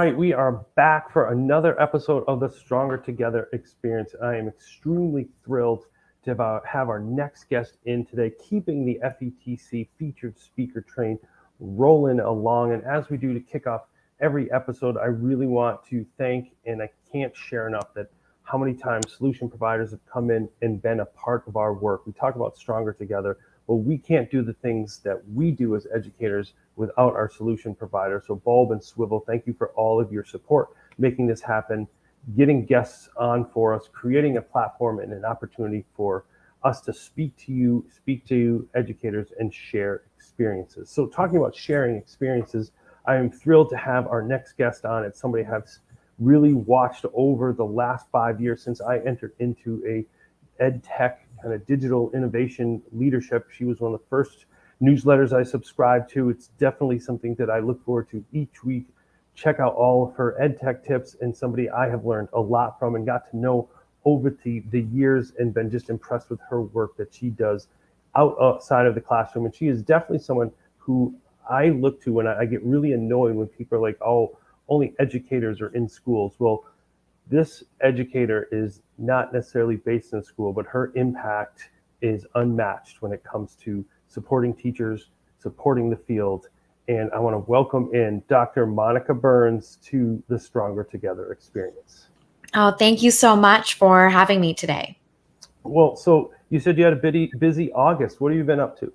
right, we are back for another episode of the Stronger Together experience. I am extremely thrilled to have our next guest in today, keeping the FETC featured speaker train rolling along. And as we do to kick off every episode, I really want to thank, and I can't share enough, that how many times solution providers have come in and been a part of our work. We talk about Stronger Together, but we can't do the things that we do as educators without our solution provider. So Bulb and Swivel, thank you for all of your support, making this happen, getting guests on for us, creating a platform and an opportunity for us to speak to educators and share experiences. So talking about sharing experiences, I am thrilled to have our next guest on. It's somebody has really watched over the last 5 years since I entered into a ed tech kind of digital innovation leadership. She was one of the first newsletters I subscribe to. It's definitely something that I look forward to each week. Check out all of her ed tech tips, and somebody I have learned a lot from and got to know over the years, and been just impressed with her work that she does outside of the classroom. And she is definitely someone who I look to when I get really annoyed when people are like, oh, only educators are in schools. Well, this educator is not necessarily based in school, but her impact is unmatched when it comes to supporting teachers, supporting the field. And I want to welcome in Dr. Monica Burns to the Stronger Together experience. Oh, thank you so much for having me today. Well, so you said you had a busy August. What have you been up to?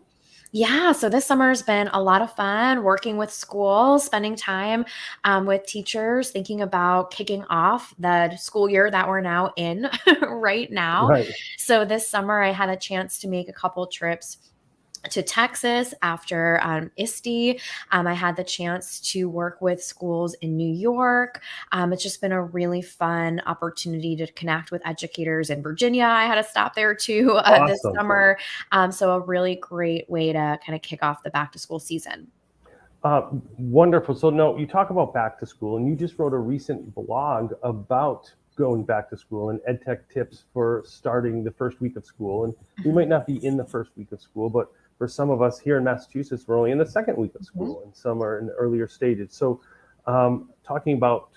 Yeah, so this summer has been a lot of fun working with schools, spending time with teachers, thinking about kicking off the school year that we're now in right now. Right. So this summer, I had a chance to make a couple trips to Texas after ISTE. I had the chance to work with schools in New York. It's just been a really fun opportunity to connect with educators in Virginia. I had to stop there too this Awesome. summer. So a really great way to kind of kick off the back to school season. Wonderful. So no, you talk about back to school, and you just wrote a recent blog about going back to school and ed tech tips for starting the first week of school. And we might not be in the first week of school, but for some of us here in Massachusetts, we're only in the second week of school, and some are in the earlier stages. So talking about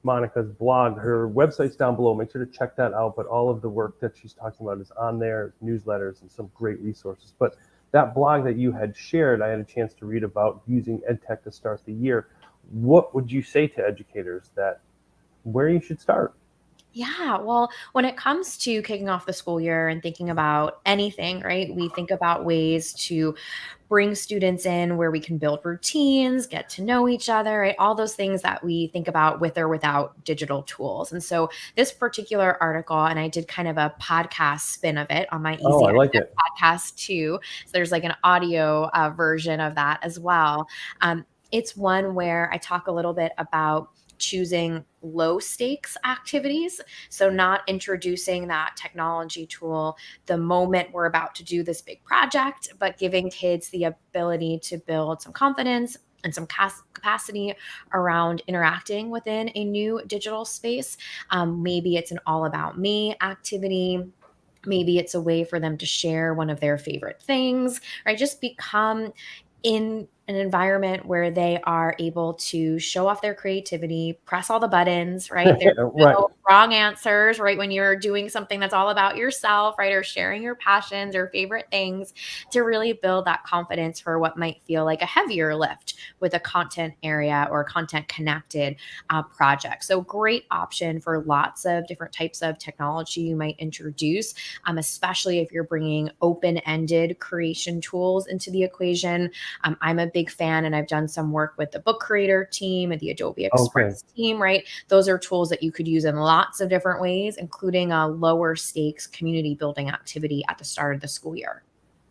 Monica's blog, her website's down below. Make sure to check that out. But all of the work that she's talking about is on there, newsletters and some great resources. But that blog that you had shared, I had a chance to read about using ed tech to start the year. What would you say to educators that where you should start? Yeah, well, when it comes to kicking off the school year and thinking about anything, right, we think about ways to bring students in where we can build routines, get to know each other, right? All those things that we think about with or without digital tools. And so this particular article, and I did kind of a podcast spin of it on my Oh, Easy I like Ed it. podcast too. So there's like an audio version of that as well. It's one where I talk a little bit about choosing low stakes activities. So, not introducing that technology tool the moment we're about to do this big project, but giving kids the ability to build some confidence and some capacity around interacting within a new digital space. Maybe it's an all about me activity. Maybe it's a way for them to share one of their favorite things, right? Just become in an environment where they are able to show off their creativity, press all the buttons, right? There's Right. no wrong answers, right? When you're doing something that's all about yourself, right? Or sharing your passions or favorite things to really build that confidence for what might feel like a heavier lift with a content area or content connected project. So, great option for lots of different types of technology you might introduce, especially if you're bringing open ended creation tools into the equation. I'm a big fan, and I've done some work with the book creator team and the Adobe Okay. Express team, right? Those are tools that you could use in lots of different ways, including a lower stakes community building activity at the start of the school year.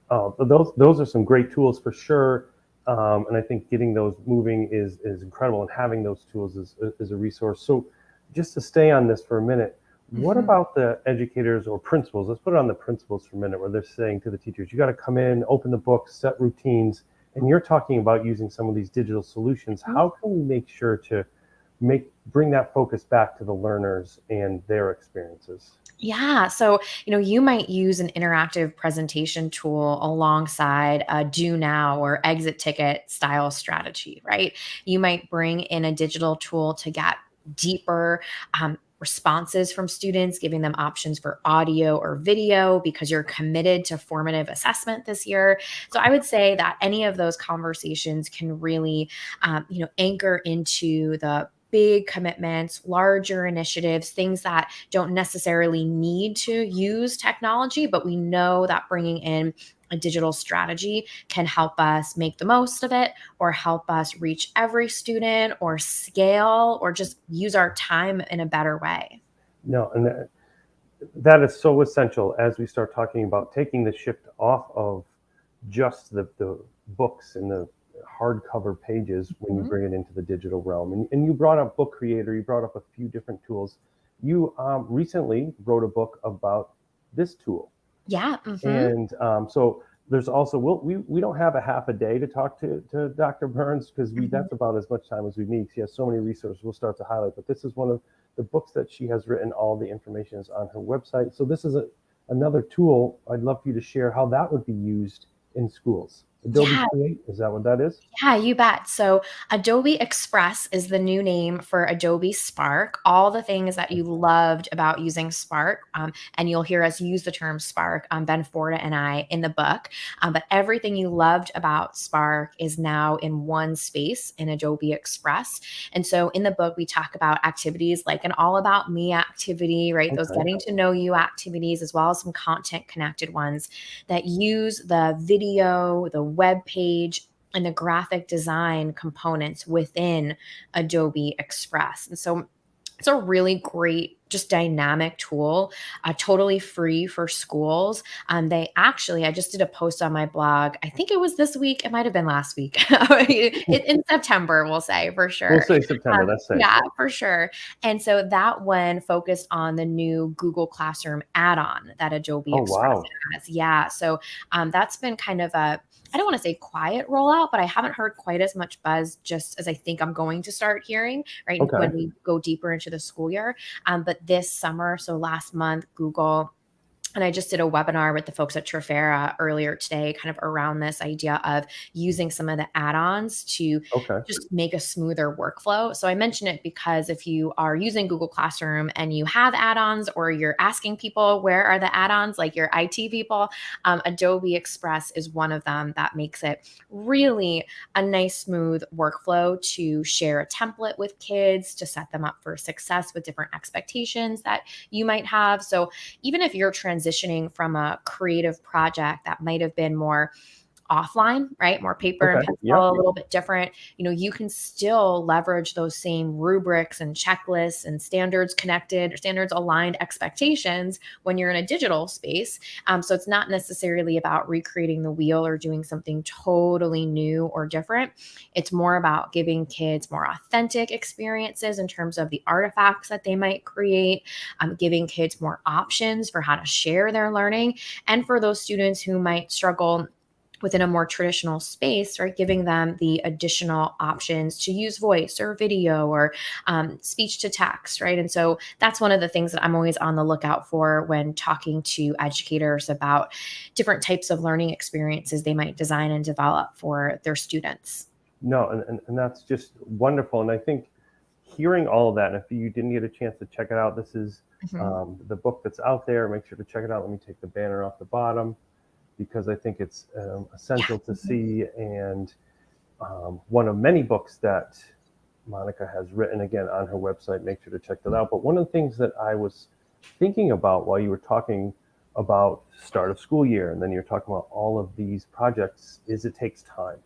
But those are some great tools for sure. And I think getting those moving is incredible, and having those tools is a resource. So just to stay on this for a minute, what Mhm. about the educators or principals? Let's put it on the principals for a minute, where they're saying to the teachers, you got to come in, open the book, set routines. And you're talking about using some of these digital solutions. How can we make sure to bring that focus back to the learners and their experiences? Yeah. So, you might use an interactive presentation tool alongside a do now or exit ticket style strategy, right? You might bring in a digital tool to get deeper responses from students, giving them options for audio or video because you're committed to formative assessment this year. So, I would say that any of those conversations can really, anchor into the big commitments, larger initiatives, things that don't necessarily need to use technology, but we know that bringing in a digital strategy can help us make the most of it or help us reach every student or scale or just use our time in a better way. No, and that is so essential as we start talking about taking the shift off of just the books and the hardcover pages when you Mhm. bring it into the digital realm. And you brought up Book Creator, you brought up a few different tools. You recently wrote a book about this tool. Yeah. Hmm. And so there's also, we don't have a half a day to talk to Dr. Burns because Hmm. that's about as much time as we need. She has so many resources we'll start to highlight, but this is one of the books that she has written. All the information is on her website. So this is another tool. I'd love for you to share how that would be used in schools. Adobe Yeah. Create, is that what that is? Yeah, you bet. So, Adobe Express is the new name for Adobe Spark. All the things that you loved about using Spark, and you'll hear us use the term Spark, Ben Forda and I, in the book. But everything you loved about Spark is now in one space in Adobe Express. And so, in the book, we talk about activities like an All About Me activity, right? Those Okay. getting to know you activities, as well as some content connected ones that use the video, the web page, and the graphic design components within Adobe Express. And so it's a really great, just dynamic tool, totally free for schools. I just did a post on my blog. I think it was this week. It might have been last week. In September, we'll say for We'll sure. say September, that's safe. Yeah, for sure. And so that one focused on the new Google Classroom add-on that Adobe Oh, Express wow. has. Yeah. So that's been kind of I don't want to say quiet rollout, but I haven't heard quite as much buzz just as I think I'm going to start hearing, right, when Okay. we go deeper into the school year. But this summer, so last month, Google and I just did a webinar with the folks at Trifera earlier today, kind of around this idea of using some of the add-ons to Okay. just make a smoother workflow. So I mention it because if you are using Google Classroom and you have add-ons or you're asking people where are the add-ons, like your IT people, Adobe Express is one of them that makes it really a nice, smooth workflow to share a template with kids, to set them up for success with different expectations that you might have. So even if you're transitioning from a creative project that might have been more offline, right? More paper and Okay. pencil, Yeah. a little bit different. You can still leverage those same rubrics and checklists and standards connected or standards aligned expectations when you're in a digital space. So it's not necessarily about recreating the wheel or doing something totally new or different. It's more about giving kids more authentic experiences in terms of the artifacts that they might create, giving kids more options for how to share their learning. And for those students who might struggle within a more traditional space, right? Giving them the additional options to use voice or video or speech to text, right? And so that's one of the things that I'm always on the lookout for when talking to educators about different types of learning experiences they might design and develop for their students. No, and that's just wonderful. And I think hearing all of that, and if you didn't get a chance to check it out, this is Mhm. the book that's out there. Make sure to check it out. Let me take the banner off the bottom because I think it's Yeah. essential to Mhm. see, and one of many books that Monica has written again on her website. Make sure to check that out. But one of the things that I was thinking about while you were talking about start of school year, and then you're talking about all of these projects, is it takes time.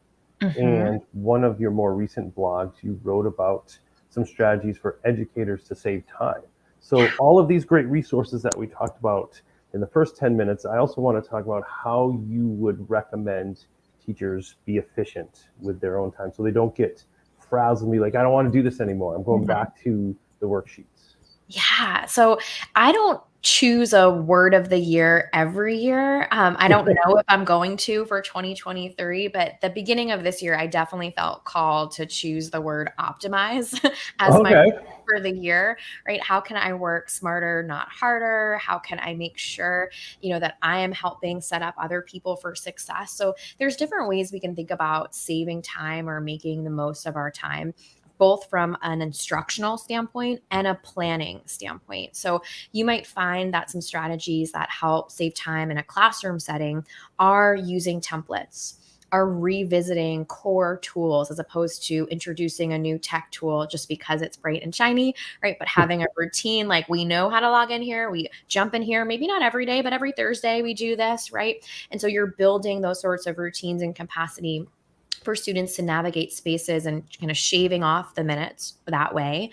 Mhm. And one of your more recent blogs, you wrote about some strategies for educators to save time. So, all of these great resources that we talked about in the first 10 minutes, I also want to talk about how you would recommend teachers be efficient with their own time so they don't get frazzled and be like, I don't want to do this anymore. I'm going Mhm. back to the worksheets. Yeah. So I don't choose a word of the year every year. I don't know if I'm going to for 2023, but the beginning of this year, I definitely felt called to choose the word optimize as my Okay. for the year, right? How can I work smarter, not harder? How can I make sure, that I am helping set up other people for success? So there's different ways we can think about saving time or making the most of our time, both from an instructional standpoint and a planning standpoint. So you might find that some strategies that help save time in a classroom setting are using templates, are revisiting core tools as opposed to introducing a new tech tool just because it's bright and shiny, right? But having a routine, like we know how to log in here, we jump in here, maybe not every day, but every Thursday we do this, right? And so you're building those sorts of routines and capacity for students to navigate spaces and kind of shaving off the minutes that way.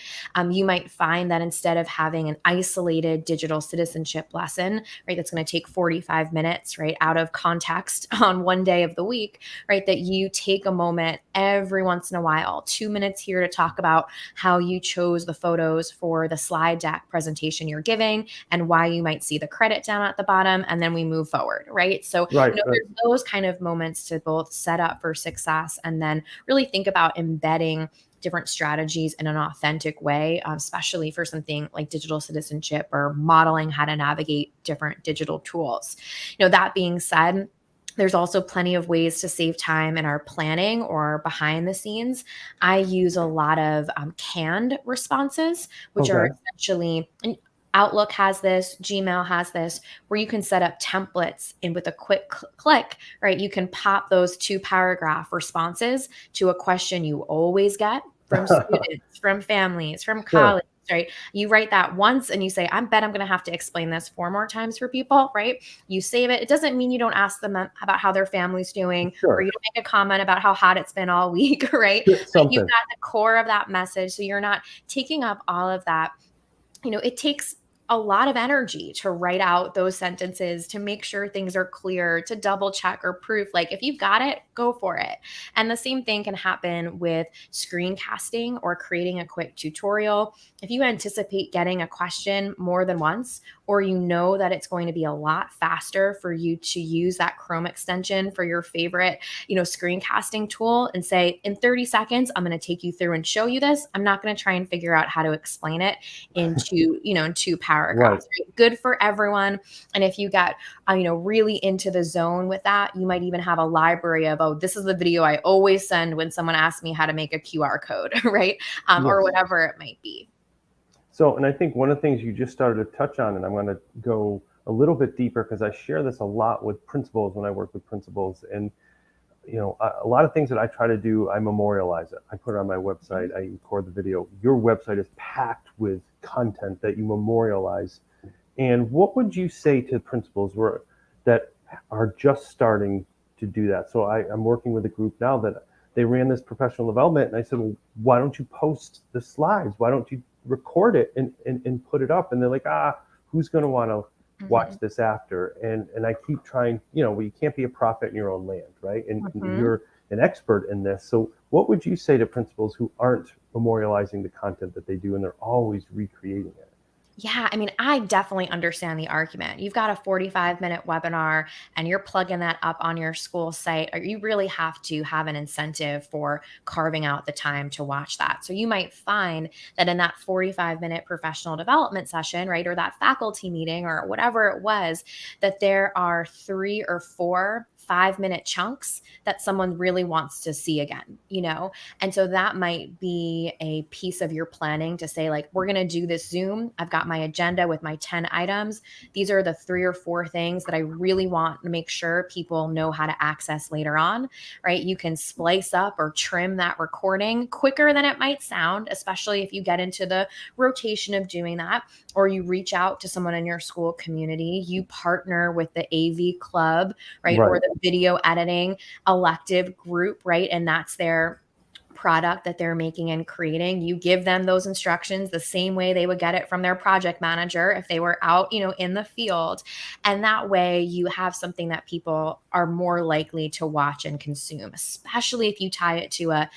You might find that instead of having an isolated digital citizenship lesson, right, that's going to take 45 minutes, right, out of context on one day of the week, right, that you take a moment every once in a while, 2 minutes here to talk about how you chose the photos for the slide deck presentation you're giving and why you might see the credit down at the bottom. And then we move forward, right? So, Right, right. there's those kind of moments to both set up for success and then really think about embedding different strategies in an authentic way, especially for something like digital citizenship or modeling how to navigate different digital tools. That being said, there's also plenty of ways to save time in our planning or behind the scenes. I use a lot of canned responses, which are Okay. essentially, and Outlook has this, Gmail has this, where you can set up templates and with a quick click, right, you can pop those 2 paragraph responses to a question you always get from students, from families, from Sure, colleagues, right? You write that once and you say, I bet I'm going to have to explain this 4 more times for people, right? You save it. It doesn't mean you don't ask them about how their family's doing or sure. you don't make a comment about how hot it's been all week, right? But you've Something. got the core of that message. So you're not taking up all of that. It takes a lot of energy to write out those sentences, to make sure things are clear, to double check or proof. Like if you've got it, go for it. And the same thing can happen with screencasting or creating a quick tutorial. If you anticipate getting a question more than once, or you know that it's going to be a lot faster for you to use that Chrome extension for your favorite, screencasting tool and say, in 30 seconds, I'm going to take you through and show you this. I'm not going to try and figure out how to explain it in 2 paragraphs, Right. right? Good for everyone. And if you get really into the zone with that, you might even have a library of, oh, this is the video I always send when someone asks me how to make a QR code, right? Or Yes. whatever it might be. So, and I think one of the things you just started to touch on, and I'm going to go a little bit deeper because I share this a lot with principals when I work with principals. And, a lot of things that I try to do, I memorialize it. I put it on my Mhm. website, I record the video. Your website is packed with content that you memorialize. And what would you say to principals that are just starting to do that? So I'm working with a group now that they ran this professional development, and I said, well, why don't you post the slides? Why don't you record it and put it up? And they're like, who's going to want to watch Mhm. this after? And I keep trying, well, you can't be a prophet in your own land, right? And Mhm. you're an expert in this. So what would you say to principals who aren't memorializing the content that they do and they're always recreating it? Yeah, I mean, I definitely understand the argument. You've got a 45-minute webinar and you're plugging that up on your school site, or you really have to have an incentive for carving out the time to watch that. So you might find that in that 45-minute professional development session, right, or that faculty meeting or whatever it was, that there are 3 or 4 5-minute chunks that someone really wants to see again. And so that might be a piece of your planning to say, like, we're going to do this Zoom. I've got my agenda with my 10 items. These are the 3 or 4 things that I really want to make sure people know how to access later on, right? You can splice up or trim that recording quicker than it might sound, especially if you get into the rotation of doing that, or you reach out to someone in your school community, you partner with the AV club, right? Or Right. the video editing elective group, right? And that's their product that they're making and creating. You give them those instructions the same way they would get it from their project manager if they were out, in the field. And that way you have something that people are more likely to watch and consume, especially if you tie it to a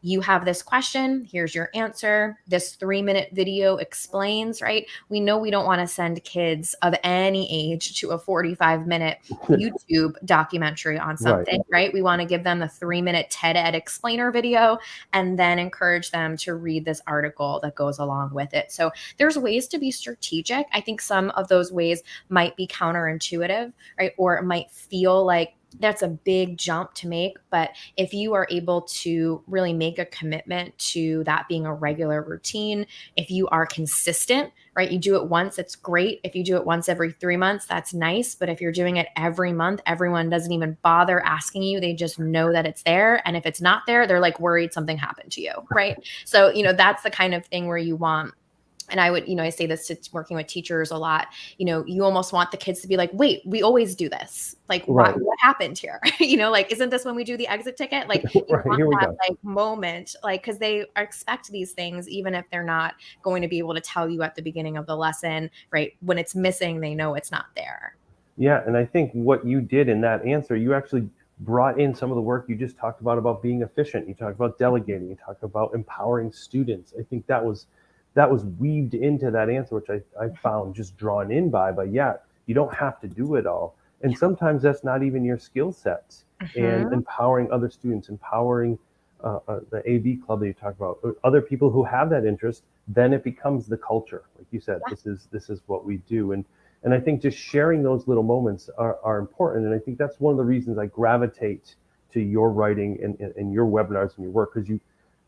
you have this question, here's your answer. This 3-minute video explains, right? We know we don't want to send kids of any age to a 45-minute YouTube documentary on Right. something, right? We want to give them the 3-minute TED Ed explainer video and then encourage them to read this article that goes along with it. So there's ways to be strategic. I think some of those ways might be counterintuitive, right? Or it might feel like that's a big jump to make. But if you are able to really make a commitment to that being a regular routine, if you are consistent, right? You do it once, it's great. If you do it once every 3 months, that's nice. But if you're doing it every month, everyone doesn't even bother asking you. They just know that it's there. And if it's not there, they're like worried something happened to you, right? So, that's the kind of thing where you want. And I would, I say this to working with teachers a lot, you almost want the kids to be like, wait, we always do this. Like, Right. what happened here? Like, isn't this when we do the exit ticket? Like, you Right. want Here we that go. like moment, like, because they expect these things, even if they're not going to be able to tell you at the beginning of the lesson, right? When it's missing, they know it's not there. Yeah, and I think what you did in that answer, you actually brought in some of the work you just talked about being efficient. You talked about delegating. You talked about empowering students. I think that was weaved into that answer, which I found just drawn in by. But yeah, you don't have to do it all, and sometimes that's not even your skill sets. And Mhm. empowering other students, empowering the AB club that you talked about, other people who have that interest, then it becomes the culture. Like you said, Yeah. this is what we do, and I think just sharing those little moments are important. And I think that's one of the reasons I gravitate to your writing and your webinars and your work, because you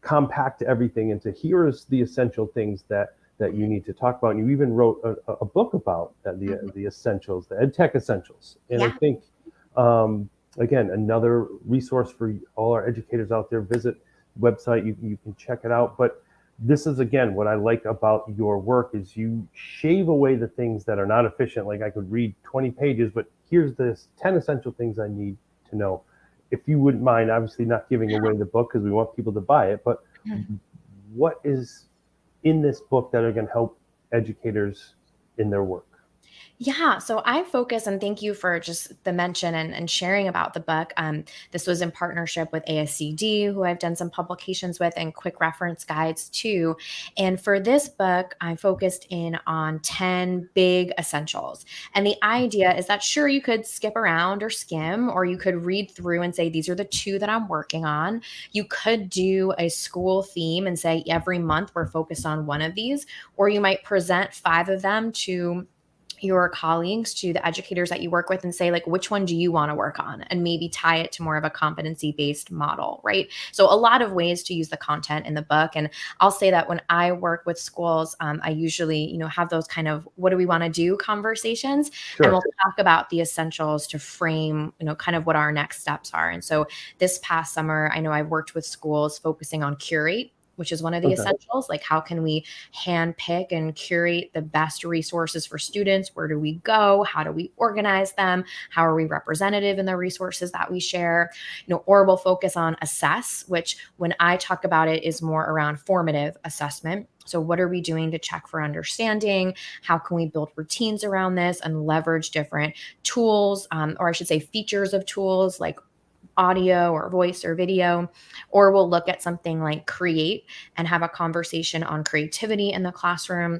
compact everything into here's the essential things that you need to talk about. And you even wrote a book about that, Mhm. the essentials, the ed tech essentials. And I Yeah. think, again, another resource for all our educators out there. Visit the website, you can check it out. But this is, again, what I like about your work is you shave away the things that are not efficient. Like, I could read 20 pages, but here's this 10 essential things I need to know. If you wouldn't mind, obviously not giving away the book because we want people to buy it, but what is in this book that are going to help educators in their work? Yeah, so I focus, and thank you for just the mention and sharing about the book. This was in partnership with ASCD, who I've done some publications with, and quick reference guides too. And for this book, I focused in on 10 big essentials. And the idea is that sure, you could skip around or skim, or you could read through and say, these are the 2 that I'm working on. You could do a school theme and say, every month we're focused on one of these, or you might present 5 of them to your colleagues, to the educators that you work with, and say, like, which one do you want to work on, and maybe tie it to more of a competency based model, right? So a lot of ways to use the content in the book. And I'll say that when I work with schools, I usually have those kind of what do we want to do conversations, and Sure. we'll talk about the essentials to frame kind of what our next steps are. And so this past summer, I know I've worked with schools focusing on curate, which is one of the Okay. essentials. Like, how can we hand pick and curate the best resources for students? Where do we go? How do we organize them? How are we representative in the resources that we share? Or we'll focus on assess, which when I talk about it is more around formative assessment. So what are we doing to check for understanding? How can we build routines around this and leverage different tools, or I should say features of tools like audio or voice or video? Or we'll look at something like create and have a conversation on creativity in the classroom,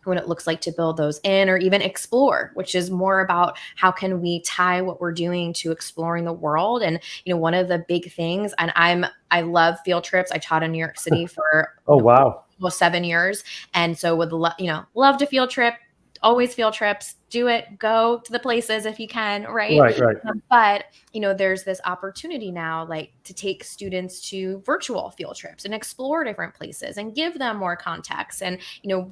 what it looks like to build those in, or even explore, which is more about how can we tie what we're doing to exploring the world. And one of the big things, and I love field trips. I taught in New York City for Oh, wow. almost 7 years, and so would love to field trip. Always field trips, do it, go to the places if you can, right? Right, right. But there's this opportunity now, like, to take students to virtual field trips and explore different places and give them more context, and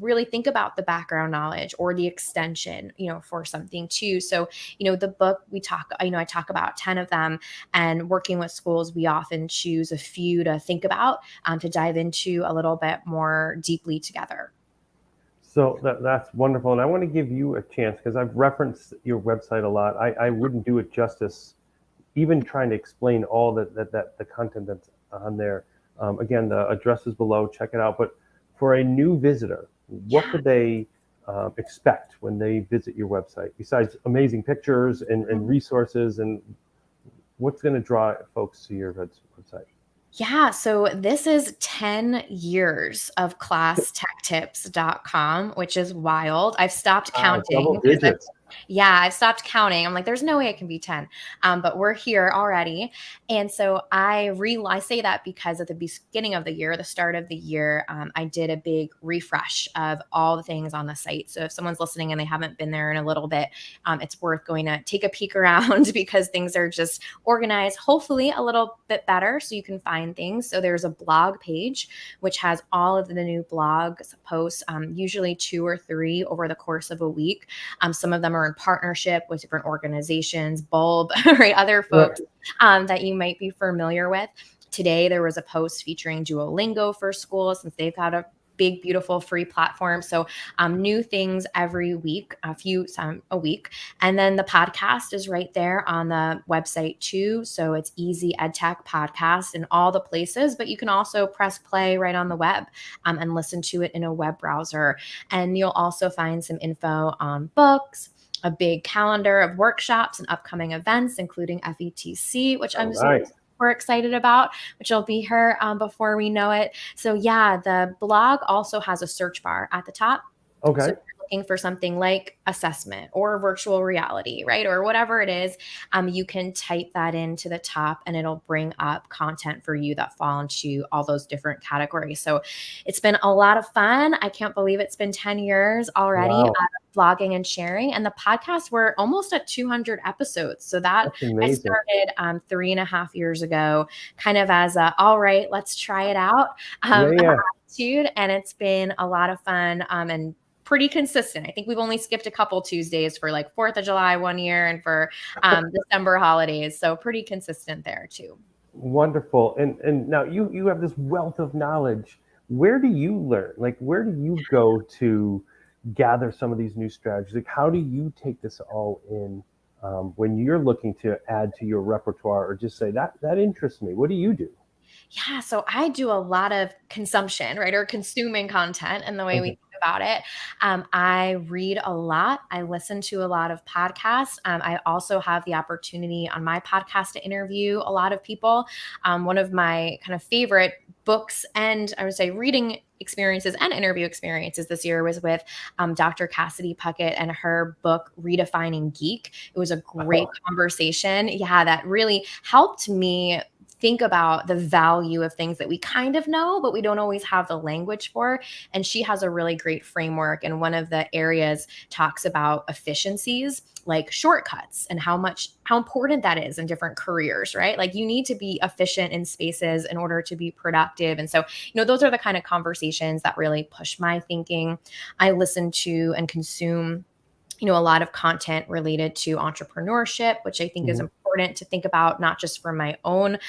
really think about the background knowledge or the extension for something too. So the book, we talk I talk about 10 of them, and working with schools, we often choose a few to think about, to dive into a little bit more deeply together. So that's wonderful. And I want to give you a chance because I've referenced your website a lot. I wouldn't do it justice, even trying to explain all that the content that's on there. Again, the address is below. Check it out. But for a new visitor, what Yeah. could they expect when they visit your website besides amazing pictures and resources? And what's going to draw folks to your website? Yeah, so this is 10 years of classtechtips.com, which is wild. I've stopped Wow, counting double because digits. I've stopped counting. I'm like, there's no way it can be 10. But we're here already. And so I say that because at the beginning of the year, the start of the year, I did a big refresh of all the things on the site. So if someone's listening and they haven't been there in a little bit, it's worth going to take a peek around because things are just organized, hopefully a little bit better so you can find things. So there's a blog page which has all of the new blogs posts, usually 2 or 3 over the course of a week. Some of them are in partnership with different organizations, Bulb, right, other Right. folks that you might be familiar with. Today, there was a post featuring Duolingo for schools since they've got a big, beautiful free platform. So, new things every week, some a week. And then the podcast is right there on the website too. So it's Easy EdTech Podcast in all the places, but you can also press play right on the web and listen to it in a web browser. And you'll also find some info on books, a big calendar of workshops and upcoming events, including FETC, which Oh, I'm nice. super excited about, which will be here before we know it. So, yeah, the blog also has a search bar at the top. So, Okay. if you're looking for something like assessment or virtual reality, right, or whatever it is, you can type that into the top and it'll bring up content for you that fall into all those different categories. So, it's been a lot of fun. I can't believe it's been 10 years already Wow, of vlogging and sharing. And the podcast, we're almost at 200 episodes. So that that's I amazing. started 3.5 years ago, kind of as a, all right, let's try it out Yeah, yeah. attitude. And it's been a lot of fun and pretty consistent. I think we've only skipped a couple Tuesdays for like 4th of July one year and for December holidays. So pretty consistent there too. Wonderful. And now you have this wealth of knowledge. Where do you learn? Like, where do you go to gather some of these new strategies? Like, how do you take this all in when you're looking to add to your repertoire, or just say that interests me? What do you do? Yeah, so I do a lot of consumption, right, or consuming content in the way we Okay. think about it. I read a lot. I listen to a lot of podcasts. I also have the opportunity on my podcast to interview a lot of people. One of my kind of favorite books and I would say reading experiences and interview experiences this year was with Dr. Cassidy Puckett and her book Redefining Geek. It was a great conversation. Yeah, that really helped me think about the value of things that we kind of know, but we don't always have the language for. And she has a really great framework. And one of the areas talks about efficiencies like shortcuts and how important that is in different careers, right? Like you need to be efficient in spaces in order to be productive. And so, those are the kind of conversations that really push my thinking. I listen to and consume a lot of content related to entrepreneurship, which I think is Mhm. important to think about, not just for my own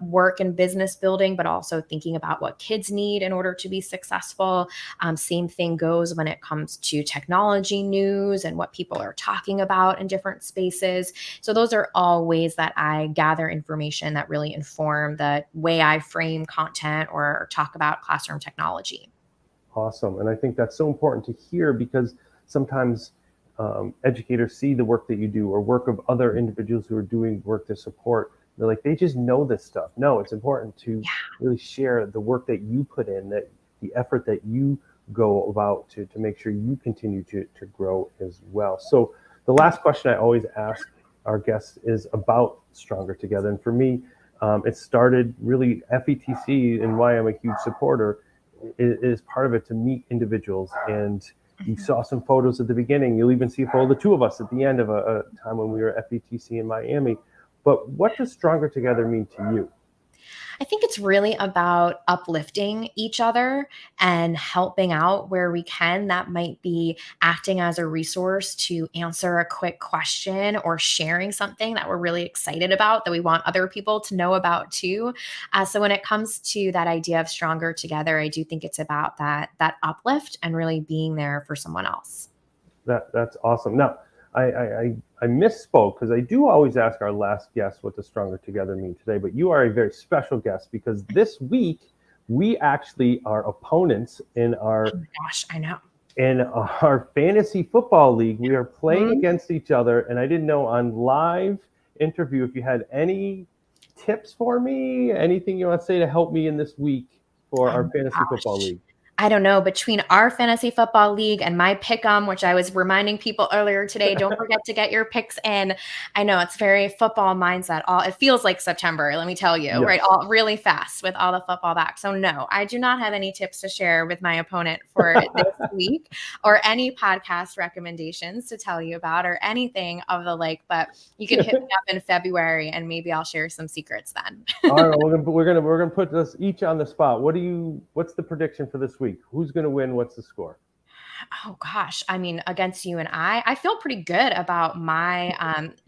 work and business building, but also thinking about what kids need in order to be successful. Same thing goes when it comes to technology news and what people are talking about in different spaces. So, those are all ways that I gather information that really inform the way I frame content or talk about classroom technology. Awesome. And I think that's so important to hear because sometimes educators see the work that you do or work of other individuals who are doing work to support. They're like, they just know this stuff. No, it's important to really share the work that you put in, that the effort that you go about to make sure you continue to grow as well. So the last question I always ask our guests is about Stronger Together. And for me, it started really FETC, and why I'm a huge supporter is part of it, to meet individuals. And you Mhm. saw some photos at the beginning. You'll even see a photo of the two of us at the end of a time when we were at FETC in Miami. But what does Stronger Together mean to you? I think it's really about uplifting each other and helping out where we can. That might be acting as a resource to answer a quick question or sharing something that we're really excited about that we want other people to know about too. So when it comes to that idea of stronger together, I do think it's about that uplift and really being there for someone else. That's awesome. Now, I misspoke because I do always ask our last guest what does Stronger Together mean today. But you are a very special guest because this week we actually are opponents Oh my gosh, I know. in our fantasy football league. We are playing Mhm. against each other, and I didn't know on live interview if you had any tips for me? Anything you want to say to help me in this week for Oh our my fantasy football gosh. league? I don't know, between our fantasy football league and my pick 'em, which I was reminding people earlier today, don't forget to get your picks in. I know it's very football mindset. All it feels like September, let me tell you, right? Yes. All really fast with all the football back. So no, I do not have any tips to share with my opponent for this week or any podcast recommendations to tell you about or anything of the like, but you can hit me up in February and maybe I'll share some secrets then. All right, we're gonna put us each on the spot. What's the prediction for this week? Who's gonna win? What's the score? Oh gosh, I mean, against you and I feel pretty good about my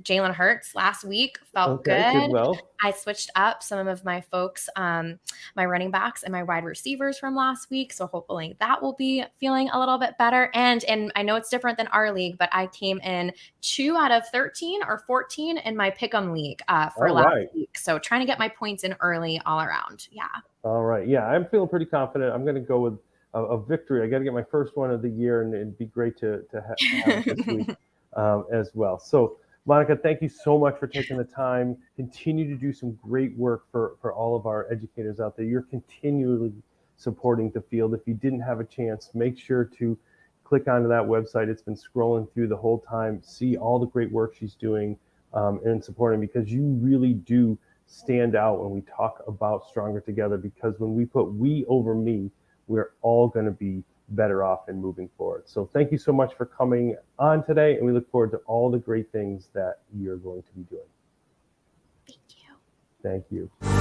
Jalen Hurts last week. Felt Okay, did good. well. I switched up some of my folks, my running backs and my wide receivers from last week, so hopefully that will be feeling a little bit better. And I know it's different than our league, but I came in 2 out of 13 or 14 in my pick'em league for All last right. week. So trying to get my points in early all around. Yeah. All right. Yeah, I'm feeling pretty confident. I'm gonna go with a victory. I got to get my first one of the year, and it'd be great to have it this week as well. So, Monica, thank you so much for taking the time. Continue to do some great work for all of our educators out there. You're continually supporting the field. If you didn't have a chance, make sure to click onto that website. It's been scrolling through the whole time. See all the great work she's doing and supporting, because you really do stand out when we talk about Stronger Together, because when we put we over me, we're all going to be better off in moving forward. So thank you so much for coming on today, and we look forward to all the great things that you're going to be doing. Thank you. Thank you.